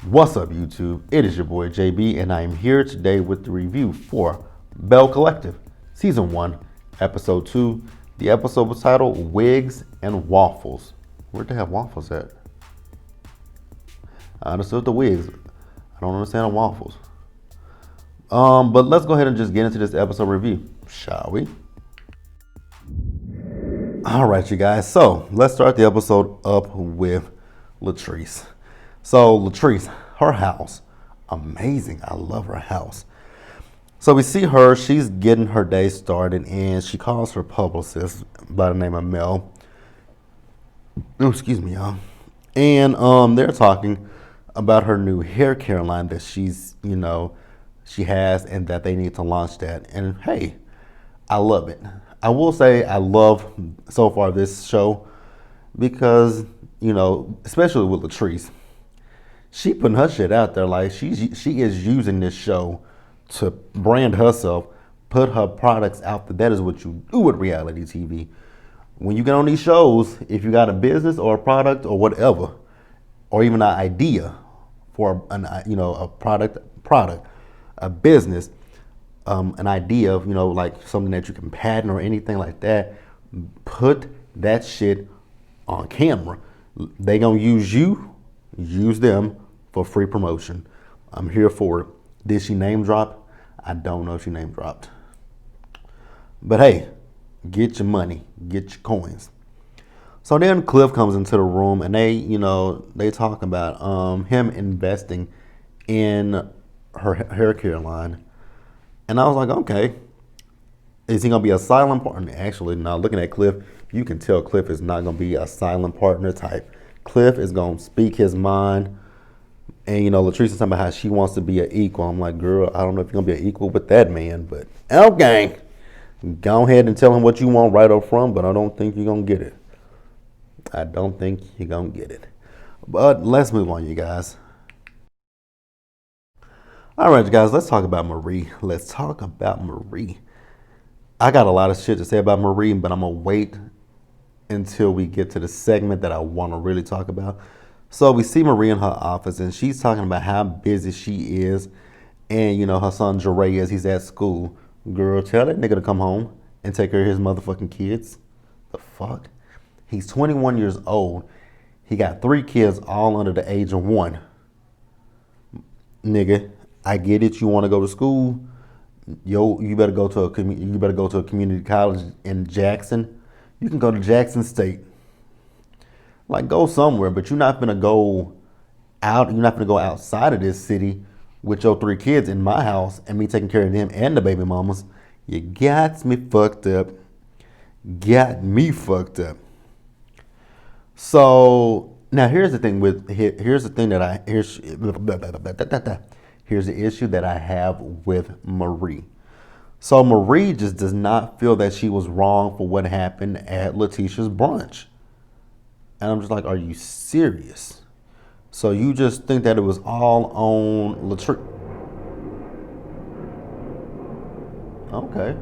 What's up, YouTube? It is your boy JB, and I am here today with the review for Belle Collective, Season 1, Episode 2. The episode was titled Wigs and Waffles. Where'd they have waffles at? I understood the wigs. I don't understand the waffles. But let's go ahead and just get into this episode review, shall we? All right, you guys. So let's start the episode up with Latrice. So Latrice, her house, amazing. I love her house. So we see her, she's getting her day started, and she calls her publicist by the name of Mel. Oh, excuse me, y'all. And they're talking about her new hair care line that she has, and that they need to launch that. And hey, I love it. I will say I love so far this show because, especially with Latrice, she putting her shit out there. Like she is using this show to brand herself, put her products out there. That is what you do with reality TV. When you get on these shows, if you got a business or a product or whatever, or even an idea for a product, a business, an idea of like something that you can patent or anything like that, put that shit on camera. They gonna use you, use them for free promotion. I'm here for it. Did she name drop? I don't know if she name dropped. But hey, get your money, get your coins. So then Cliff comes into the room and they talk about him investing in her hair care line. And I was like, okay, is he gonna be a silent partner? Actually, now looking at Cliff, you can tell Cliff is not gonna be a silent partner type. Cliff is gonna speak his mind. And Latrice is talking about how she wants to be an equal. I'm like, girl, I don't know if you're gonna be an equal with that man, but okay, go ahead and tell him what you want right up front. But I don't think you're gonna get it. I don't think you're gonna get it. But let's move on, you guys. All right, you guys, let's talk about Marie. Let's talk about Marie. I got a lot of shit to say about Marie, but I'm gonna wait until we get to the segment that I want to really talk about. So we see Marie in her office, and she's talking about how busy she is. And, her son Jbarrett, he's at school. Girl, tell that nigga to come home and take care of his motherfucking kids. The fuck? He's 21 years old. He got 3 kids, all under the age of 1. Nigga, I get it. You want to go to school? Yo, you better go to a community college in Jackson. You can go to Jackson State. Like, go somewhere, but you're not gonna go out. You're not gonna go outside of this city with your 3 kids in my house and me taking care of them and the baby mamas. You got me fucked up. Got me fucked up. So now here's the thing here's the issue that I have with Marie. So Marie just does not feel that she was wrong for what happened at Leticia's brunch. And I'm just like, are you serious? So you just think that it was all on Latrice? Okay.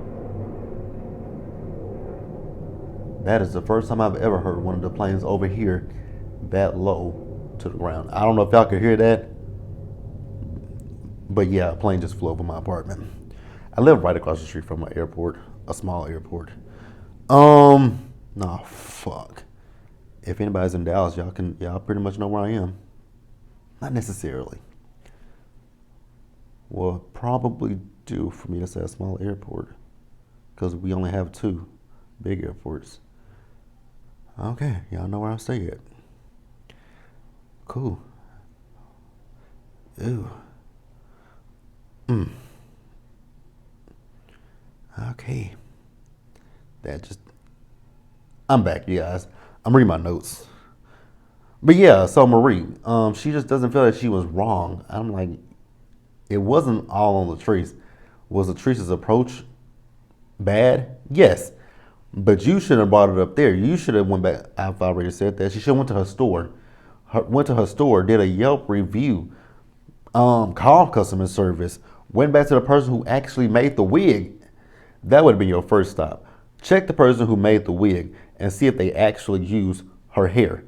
That is the first time I've ever heard one of the planes over here that low to the ground. I don't know if y'all could hear that. But yeah, a plane just flew over my apartment. I live right across the street from an airport, a small airport. Nah, fuck. If anybody's in Dallas, y'all pretty much know where I am. Not necessarily. Well, probably do for me to say a small airport, because we only have 2 big airports. Okay, y'all know where I stay at. Cool. Ew. Okay. I'm back, you guys. I'm reading my notes. But yeah, so Marie, she just doesn't feel that she was wrong. I'm like, it wasn't all on Latrice. Was Latrice's approach bad? Yes. But you should have brought it up there. You should have went back. I've already said that. She should have went to her store. Did a Yelp review, called customer service, went back to the person who actually made the wig. That would have been your first stop. Check the person who made the wig and see if they actually use her hair.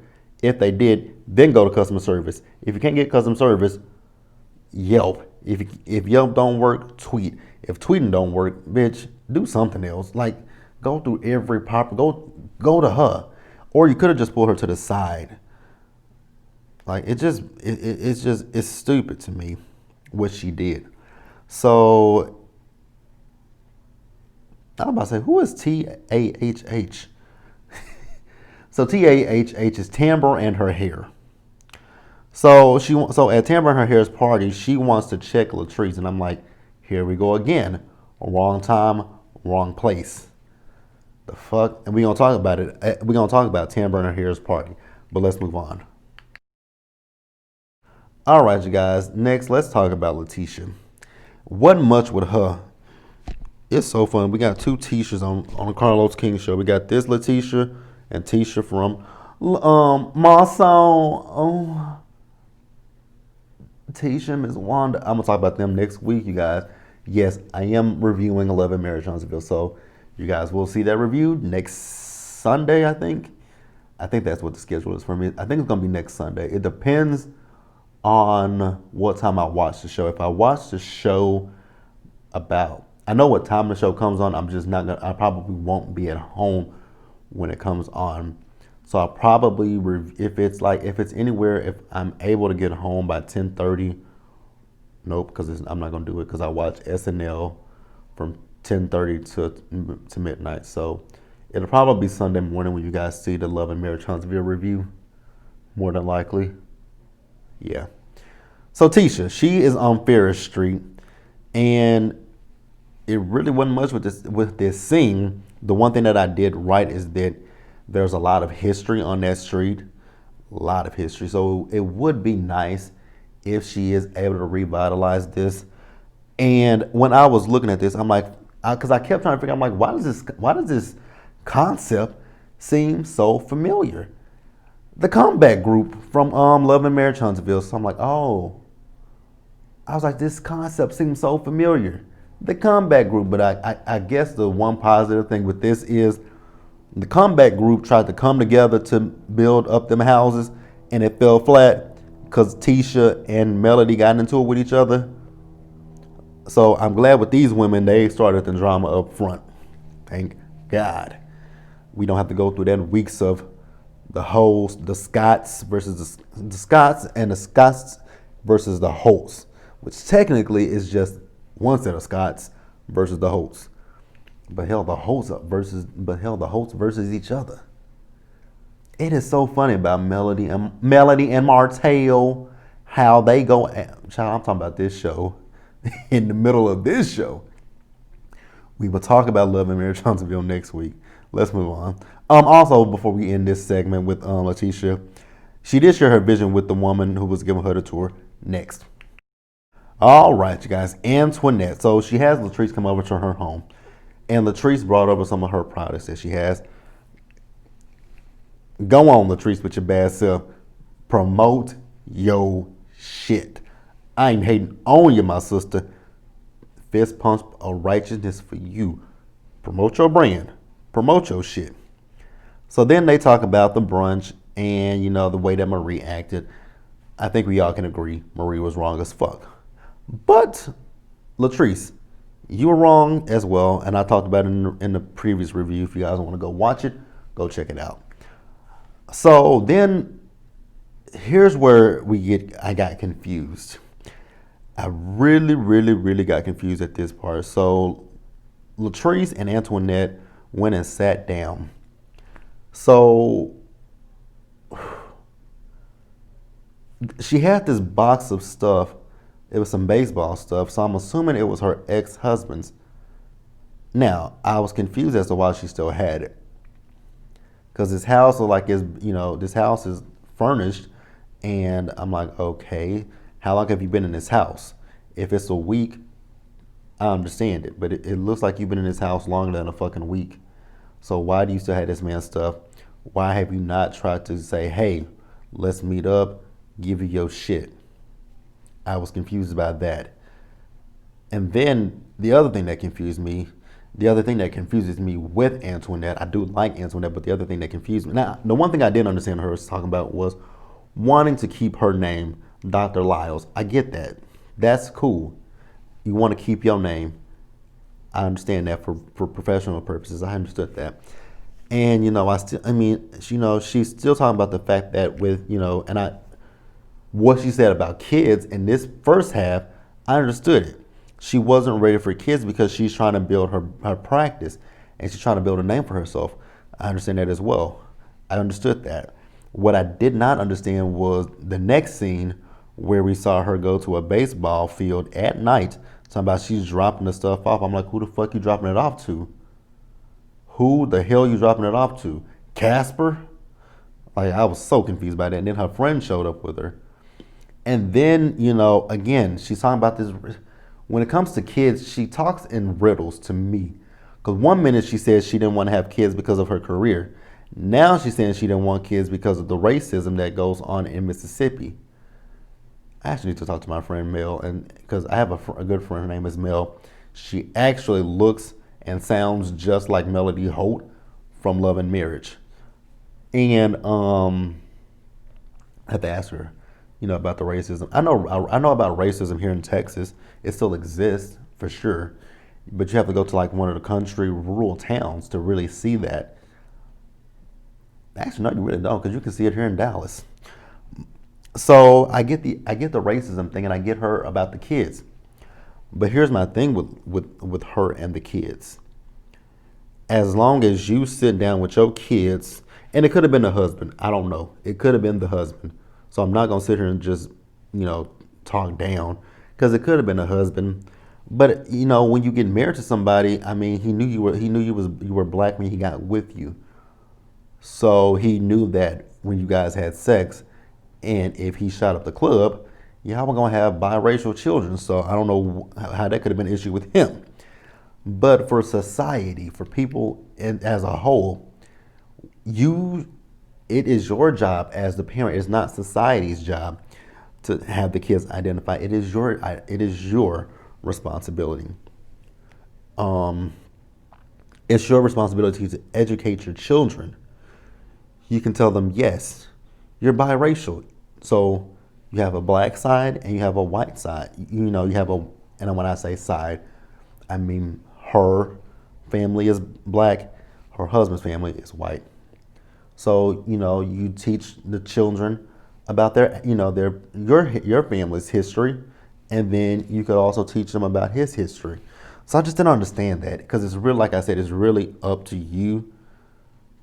If they did, then go to customer service. If you can't get customer service, Yelp. If Yelp don't work, tweet. If tweeting don't work, bitch, do something else. Like, go through every go to her, or you could have just pulled her to the side. Like, it's stupid to me what she did. So I was about to say, who is TAHH? So TAHH is Tamara and her hair. So at Tamara and her hair's party, she wants to check Latrice, and I'm like, here we go again. Wrong time, wrong place. The fuck? And we're gonna talk about it. We're gonna talk about Tamara and her hair's party. But let's move on. All right, you guys. Next, let's talk about Leticia. Wasn't much with her. It's so fun. We got two Tishas on the Carlos King show. We got this Leticia and Tisha from Marceau. Tisha, Miss Wanda. I'm gonna talk about them next week, you guys. Yes, I am reviewing 11 Marriage Huntsville, so you guys will see that review next Sunday, I think. I think that's what the schedule is for me. I think it's gonna be next Sunday. It depends on what time I watch the show. If I watch the show I know what time the show comes on. I'm just not gonna. I probably won't be at home when it comes on. So I'll probably if it's anywhere, if I'm able to get home by 10:30. Nope, because I'm not gonna do it because I watch SNL from 10:30 to midnight. So it'll probably be Sunday morning when you guys see the Love and Marriage Huntsville review. More than likely, yeah. So Tisha, she is on Ferris Street, and it really wasn't much with this scene. The one thing that I did right is that there's a lot of history on that street, a lot of history. So it would be nice if she is able to revitalize this. And when I was looking at this, I'm like, because I kept trying to figure, I'm like, why does this concept seem so familiar? The comeback group from Love and Marriage Huntsville. So I'm like, oh, I was like, this concept seems so familiar. The comeback group, but I guess the one positive thing with this is the comeback group tried to come together to build up them houses, and it fell flat because Tisha and Melody got into it with each other. So I'm glad with these women, they started the drama up front. Thank God. We don't have to go through that weeks of the hosts, the Scots versus the Scots, and the Scots versus the hosts, which technically is just one set of Scots versus the hosts. But hell, the hosts versus each other. It is so funny about Melody and Martell, how they go. Child, I'm talking about this show. In the middle of this show, we will talk about Love and Marriage Huntsville next week. Let's move on. Also, before we end this segment with Leticia, she did share her vision with the woman who was giving her the tour. Next. All right, you guys. Antoinette. So she has Latrice come over to her home, and Latrice brought over some of her products that she has. Go on, Latrice, with your bad self. Promote your shit. I ain't hating on you, my sister. Fist pump of righteousness for you. Promote your brand. Promote your shit. So then they talk about the brunch and, the way that Marie acted. I think we all can agree Marie was wrong as fuck. But, Latrice, you were wrong as well. And I talked about it in the previous review. If you guys want to go watch it, go check it out. So then, here's where I got confused. I really, really, really got confused at this part. So Latrice and Antoinette went and sat down. So she had this box of stuff. It was some baseball stuff. So I'm assuming it was her ex-husband's. Now, I was confused as to why she still had it. Because this house this house is furnished. And I'm like, okay, how long have you been in this house? If it's a week, I understand it. But it looks like you've been in this house longer than a fucking week. So why do you still have this man's stuff? Why have you not tried to say, hey, let's meet up, give you your shit? I was confused about that. And then the other thing that confused me, The other thing that confuses me with Antoinette, I do like Antoinette, but the other thing that confused me, now, the one thing I didn't understand her was talking about was wanting to keep her name, Dr. Lyles. I get that. That's cool. You want to keep your name. I understand that for professional purposes. I understood that. And, she's still talking about the fact that what she said about kids in this first half, I understood it. She wasn't ready for kids because she's trying to build her practice and she's trying to build a name for herself. I understand that as well. I understood that. What I did not understand was the next scene where we saw her go to a baseball field at night, talking about she's dropping the stuff off. I'm like, who the fuck you dropping it off to? Who the hell you dropping it off to? Casper? Like, I was so confused by that. And then her friend showed up with her. And then, again, she's talking about this. When it comes to kids, she talks in riddles to me. Because one minute she says she didn't want to have kids because of her career. Now she's saying she didn't want kids because of the racism that goes on in Mississippi. I actually need to talk to my friend Mel, and because I have a good friend, her name is Mel. She actually looks and sounds just like Melody Holt from Love and Marriage. And I have to ask her, about the racism. I know about racism here in Texas. It still exists for sure, but you have to go to like one of the country rural towns to really see that. Actually, no, you really don't, because you can see it here in Dallas. So I get the racism thing, and I get her about the kids. But here's my thing with her and the kids. As long as you sit down with your kids, and it could have been the husband. I don't know. It could have been the husband. So I'm not gonna sit here and just, talk down, because it could have been a husband. But when you get married to somebody, I mean, he knew you were black when he got with you. So he knew that when you guys had sex, and if he shot up the club, y'all were gonna have biracial children. So I don't know how that could have been an issue with him. But for society, for people as a whole, it is your job as the parent. It's not society's job to have the kids identify. It is your responsibility. It's your responsibility to educate your children. You can tell them, yes, you're biracial. So you have a black side and you have a white side. You have and when I say side, I mean her family is black, her husband's family is white. So, you teach the children about your family's history, and then you could also teach them about his history. So I just didn't understand that, because it's really, like I said, it's really up to you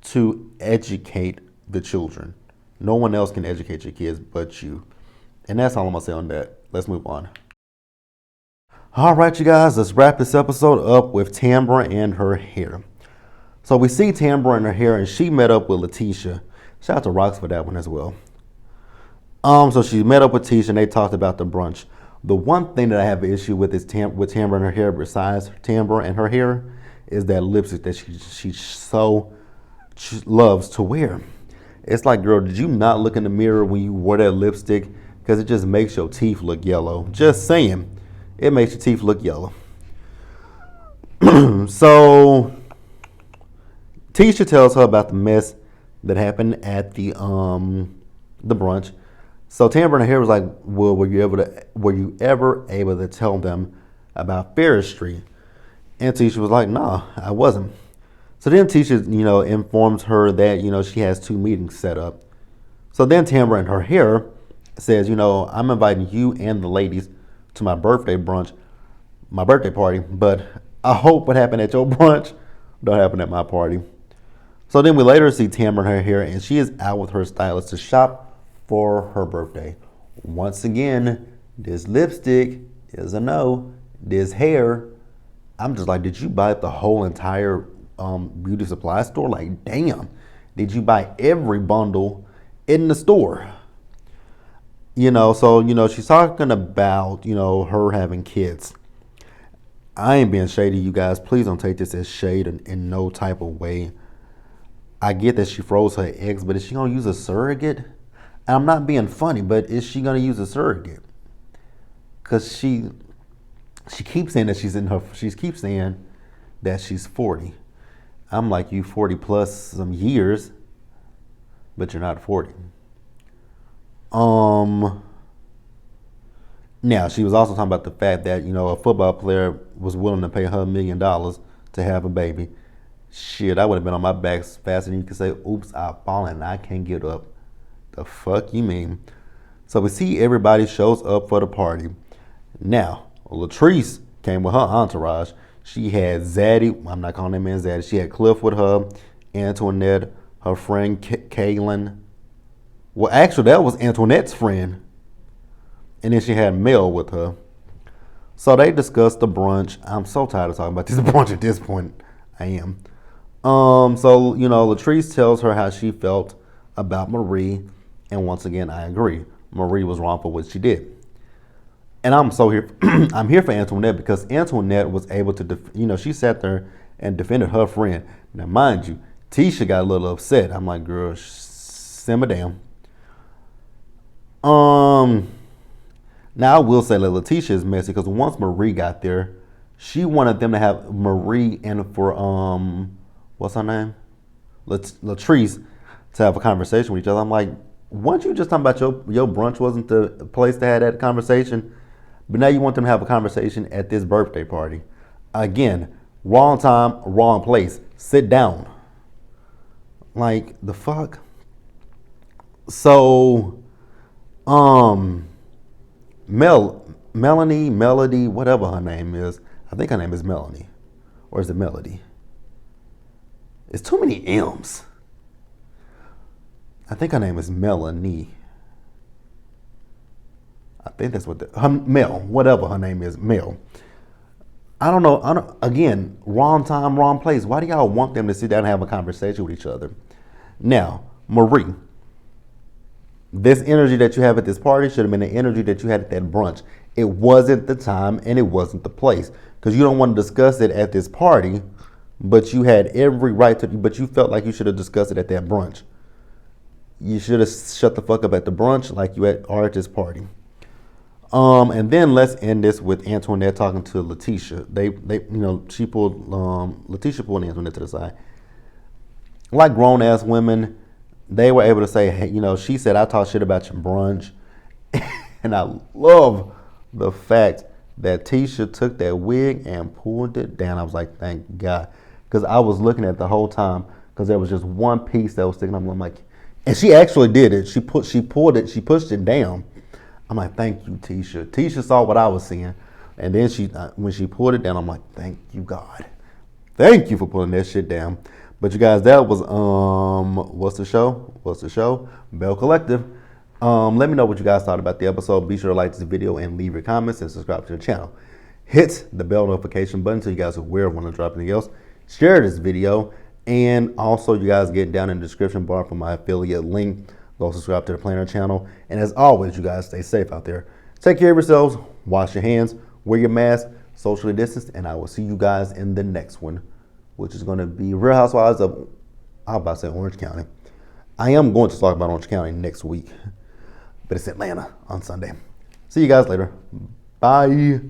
to educate the children. No one else can educate your kids but you. And that's all I'm gonna say on that. Let's move on. All right, you guys, let's wrap this episode up with Tamara and her hair. So we see Tamara and her hair, and she met up with Leticia. Shout out to Rox for that one as well. So she met up with Tisha, and they talked about the brunch. The one thing that I have an issue with is with Tamara and her hair, besides Tamara and her hair, is that lipstick that she loves to wear. It's like, girl, did you not look in the mirror when you wore that lipstick? Because it just makes your teeth look yellow. Just saying, it makes your teeth look yellow. So Tisha tells her about the mess that happened at the brunch. So Tamara and her hair was like, well, were you ever able to tell them about Ferris Street? And Tisha was like, nah, I wasn't. So then Tisha, informs her that, she has 2 meetings set up. So then Tamara and her hair says, I'm inviting you and the ladies to my birthday brunch, my birthday party, but I hope what happened at your brunch don't happen at my party. So then we later see Tamara and her hair, and she is out with her stylist to shop for her birthday. Once again, this lipstick is a no. This hair, I'm just like, did you buy the whole entire beauty supply store? Like, damn, did you buy every bundle in the store? So, she's talking about, her having kids. I ain't being shady, you guys. Please don't take this as shade in no type of way. I get that she froze her eggs, but is she gonna use a surrogate? And I'm not being funny, but is she gonna use a surrogate? Cause she keeps saying that she keeps saying that she's 40. I'm like, you 40 plus some years, but you're not 40. Now, she was also talking about the fact that, a football player was willing to pay her $1 million to have a baby. Shit, I would have been on my back faster than you could say, oops, I've fallen and I can't get up. The fuck you mean? So we see everybody shows up for the party. Now, Latrice came with her entourage. She had Zaddy, I'm not calling that man Zaddy. She had Cliff with her, Antoinette, her friend Kaylin. Well, actually, that was Antoinette's friend. And then she had Mel with her. So they discussed the brunch. I'm so tired of talking about this brunch at this point. I am. So, Latrice tells her how she felt about Marie. And once again, I agree. Marie was wrong for what she did. And I'm so here. I'm here for Antoinette because Antoinette was able to, she sat there and defended her friend. Now, mind you, Tisha got a little upset. I'm like, girl, simmer down. Now I will say that Leticia is messy because once Marie got there, she wanted them to have Marie and for what's her name, Latrice, to have a conversation with each other. I'm like, weren't you just talking about your brunch wasn't the place to have that conversation? But now you want them to have a conversation at this birthday party. Again, wrong time, wrong place. Sit down. Like, the fuck? So, Melody, whatever her name is. I think her name is Melanie. Or is it Melody? It's too many M's. I think her name is Melanie. I think that's what Mel, whatever her name is, Mel. I don't know. Again, wrong time, wrong place. Why do y'all want them to sit down and have a conversation with each other? Now, Marie, this energy that you have at this party should have been the energy that you had at that brunch. It wasn't the time and it wasn't the place. Because you don't want to discuss it at this party, but you had every right to, but you felt like you should have discussed it at that brunch. You should have shut the fuck up at the brunch like you are at this party. And then let's end this with Antoinette talking to Leticia. She pulled, Leticia pulled Antoinette to the side. Like grown ass women, they were able to say, hey, she said, I talk shit about your brunch. And I love the fact that Tisha took that wig and pulled it down. I was like, thank God. Because I was looking at it the whole time because there was just one piece that was sticking up. I'm like, and she actually did it. She pulled it, she pushed it down. I'm like, thank you, Tisha. Tisha saw what I was seeing. And then when she pulled it down, I'm like, thank you, God. Thank you for pulling that shit down. But you guys, that was, what's the show? Belle Collective. Let me know what you guys thought about the episode. Be sure to like this video and leave your comments and subscribe to the channel. Hit the bell notification button so you guys are aware when I drop anything else. Share this video. And also, you guys get down in the description bar for my affiliate link. Go subscribe to the Planner channel. And as always, you guys stay safe out there. Take care of yourselves. Wash your hands. Wear your mask. Socially distanced. And I will see you guys in the next one, which is going to be Real Housewives of, I was about to say Orange County. I am going to talk about Orange County next week. But it's Atlanta on Sunday. See you guys later. Bye.